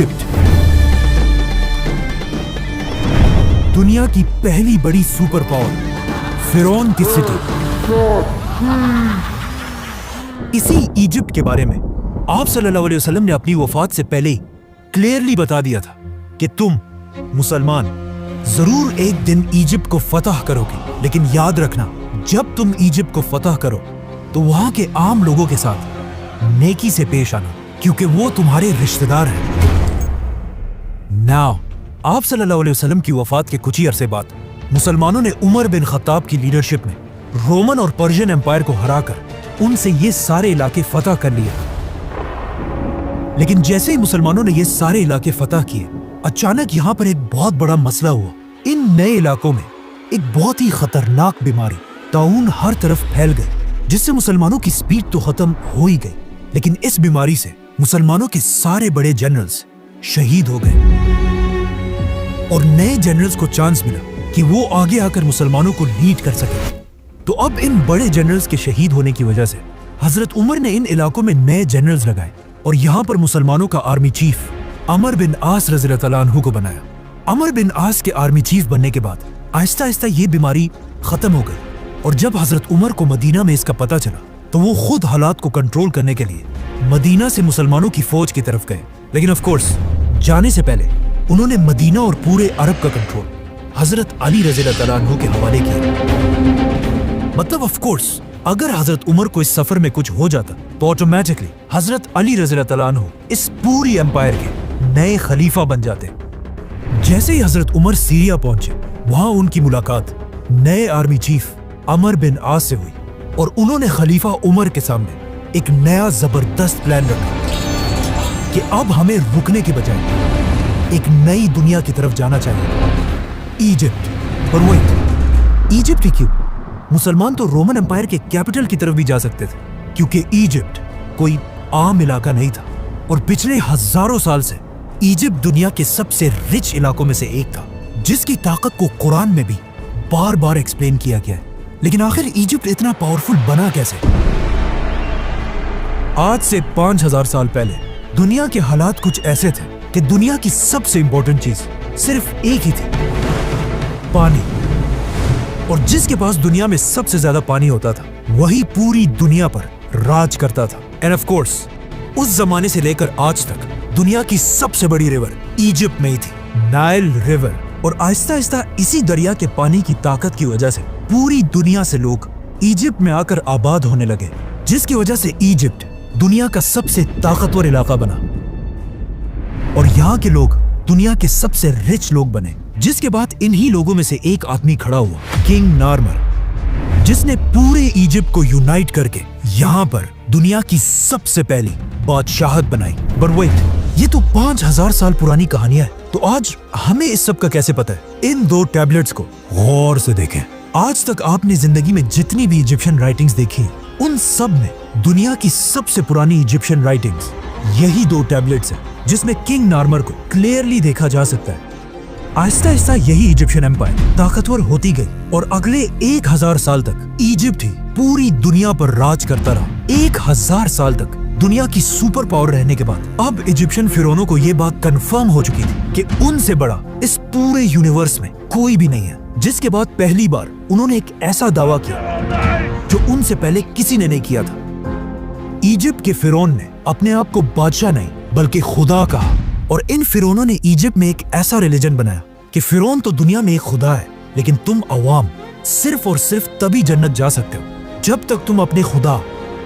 Egypt دنیا کی پہلی بڑی سپر پاور فرعون کی سٹی. اسی ایجپٹ کے بارے میں آپ صلی اللہ علیہ وسلم نے اپنی وفات سے پہلے کلیئرلی بتا دیا تھا کہ تم مسلمان ضرور ایک دن ایجپٹ کو فتح کرو گے، لیکن یاد رکھنا جب تم ایجپٹ کو فتح کرو تو وہاں کے عام لوگوں کے ساتھ نیکی سے پیش آنا، کیونکہ وہ تمہارے رشتہ دار ہیں. ناؤ آپ صلی اللہ علیہ وسلم کی وفات کے کچھ ہی عرصے بعد مسلمانوں نے عمر بن خطاب کی لیڈرشپ میں رومن اور پرشین امپائر کو ہرا کر ان سے یہ سارے علاقے فتح کر لیے. لیکن جیسے ہی مسلمانوں نے یہ سارے علاقے فتح کیے، اچانک یہاں پر ایک بہت بڑا مسئلہ ہوا. ان نئے علاقوں میں ایک بہت ہی خطرناک بیماری طاعون ہر طرف پھیل گئی، جس سے مسلمانوں کی سپیڈ تو ختم ہو ہی گئی، لیکن اس بیماری سے مسلمانوں کے سارے بڑے جنرلز شہید ہو گئے. اور نئے جنرلز کو چانس ملا کہ وہ آگے آ کر مسلمانوں کو لیڈ کر سکے. تو اب ان بڑے جنرلز کے شہید ہونے کی وجہ سے حضرت عمر نے ان علاقوں میں نئے جنرلز لگائے اور یہاں پر مسلمانوں کا آرمی چیف عمر بن عاص رضی اللہ تعالیٰ عنہ کو بنایا. عمر بن عاص کے آرمی چیف بننے کے بعد آہستہ آہستہ یہ بیماری ختم ہو گئی، اور جب حضرت عمر کو مدینہ میں اس کا پتہ چلا تو وہ خود حالات کو کنٹرول کرنے کے لیے مدینہ سے مسلمانوں کی فوج کی طرف گئے. لیکن آف کورس جانے سے پہلے انہوں نے مدینہ اور پورے عرب کا کنٹرول حضرت علی رضی اللہ تعالیٰ عنہ کے حوالے کیا. مطلب آف کورس اگر حضرت عمر کو اس سفر میں کچھ ہو جاتا تو آٹومیٹکلی حضرت علی رضی اللہ تعالیٰ عنہ اس پوری امپائر کے نئے خلیفہ بن جاتے. جیسے ہی حضرت عمر سیریا پہنچے، وہاں ان کی ملاقات نئے آرمی چیف عمر بن عاص سے ہوئی، اور انہوں نے خلیفہ عمر کے سامنے ایک نیا زبردست پلان رکھا کہ اب ہمیں رکنے کے بجائے ایک نئی دنیا کی طرف جانا چاہیے، ایجپٹ. اور وہی ایجپٹ ہی کیوں؟ مسلمان تو رومن امپائر کے کیپٹل کی طرف بھی جا سکتے تھے، کیونکہ ایجپٹ کوئی عام علاقہ نہیں تھا، اور پچھلے ہزاروں سال سے ایجپٹ دنیا کے سب سے رچ علاقوں میں سے ایک تھا، جس کی طاقت کو قرآن میں بھی بار بار ایکسپلین کیا گیا ہے. لیکن آخر ایجپٹ اتنا پاورفل بنا کیسے؟ آج سے 5000 سال پہلے دنیا کے حالات کچھ ایسے تھے کہ دنیا کی سب سے امپورٹنٹ چیز صرف ایک ہی تھی، پانی. اور جس کے پاس دنیا میں سب سے زیادہ پانی ہوتا تھا وہی پوری دنیا پر راج کرتا تھا. اینڈ آف کورس اس زمانے سے لے کر آج تک دنیا کی سب سے بڑی ریور ایجپٹ میں ہی تھی، نائل ریور. اور آہستہ آہستہ اسی دریا کے پانی کی طاقت کی وجہ سے پوری دنیا سے لوگ ایجپٹ میں آ کر آباد ہونے لگے، جس کی وجہ سے ایجپٹ دنیا کا سب سے طاقتور علاقہ بنا، اور یہاں کے لوگ دنیا کے سب سے رچ لوگ بنے. جس کے بعد انہی لوگوں میں سے ایک آدمی کھڑا ہوا، کنگ نارمر، جس نے پورے ایجپٹ کو یونائٹ کر کے یہاں پر دنیا کی سب سے پہلی بادشاہت بنائی. بٹ ویٹ، یہ تو 5000 سال پرانی کہانیاں ہے، تو آج ہمیں اس سب کا کیسے پتہ ہے؟ ان 2 ٹیبلٹس کو غور سے دیکھیں. آج تک آپ نے زندگی میں جتنی بھی ایجپشن رائٹنگز دیکھی ہیں، ان سب میں دنیا کی سب سے پرانی ایجپشن رائٹنگز یہی 2 ٹیبلٹس ہیں، جس میں کنگ نارمر کو کلیئرلی دیکھا جا سکتا ہے. آہستہ آہستہ یہی ایجپشین امپائر طاقتور ہوتی گئی، اور اگلے 1000 سال تک ایجپٹ ہی پوری دنیا پر راج کرتا رہا. 1000 سال تک دنیا کی سپر پاور رہنے کے بعد اب ایجپشین فرعونوں کو یہ بات کنفرم ہو چکی تھی کہ ان سے بڑا اس پورے یونیورس میں کوئی بھی نہیں ہے. جس کے بعد پہلی بار انہوں نے ایک ایسا دعویٰ کیا جو ان سے پہلے کسی نے نہیں کیا تھا. ایجپٹ کے فرعون نے اپنے آپ کو بادشاہ نہیں بلکہ خدا کہا، اور ان فرعونوں نے ایجپٹ میں ایک ایسا ریلیجن بنایا کہ فرعون تو دنیا میں ایک خدا ہے، لیکن تم عوام صرف اور صرف تبھی جنت جا سکتے ہو جب تک تم اپنے خدا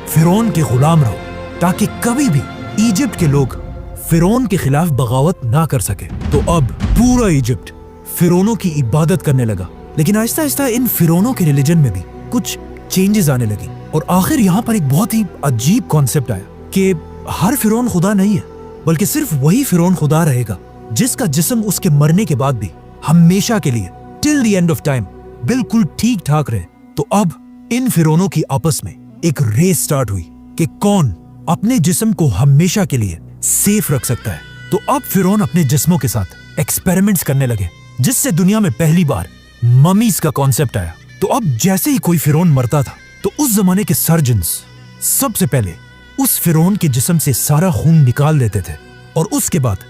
فرعون کے غلام رہو، تاکہ کبھی بھی ایجپٹ کے لوگ فرعون کے خلاف بغاوت نہ کر سکے. تو اب پورا ایجپٹ فرعونوں کی عبادت کرنے لگا. لیکن آہستہ آہستہ ان فرعونوں کے ریلیجن میں بھی کچھ چینجز آنے لگی، اور آخر یہاں پر ایک بہت ہی عجیب کانسیپٹ آیا کہ ہر فرعون خدا نہیں ہے، بلکہ صرف وہی فرعون خدا رہے گا جس کا جسم اس کے مرنے کے بعد بھی ہمیشہ کے لیے ٹل دی اینڈ آف ٹائم بالکل ٹھیک ٹھاک رہے. تو اب ان فرعونوں کی آپس میں ایک ریس سٹارٹ ہوئی کہ کون اپنے جسم کو ہمیشہ کے لیے سیف رکھ سکتا ہے. تو اب فرعون اپنے جسموں کے ساتھ ایکسپیریمنٹس کرنے لگے، جس سے دنیا میں پہلی بار ممیز کا کانسیپٹ آیا. تو اب جیسے ہی کوئی فرعون مرتا تھا تو اس زمانے کے سرجنز سب سے پہلے اس فرعون کے جسم سے سارا خون نکال دیتے تھے، اور اس کے بعد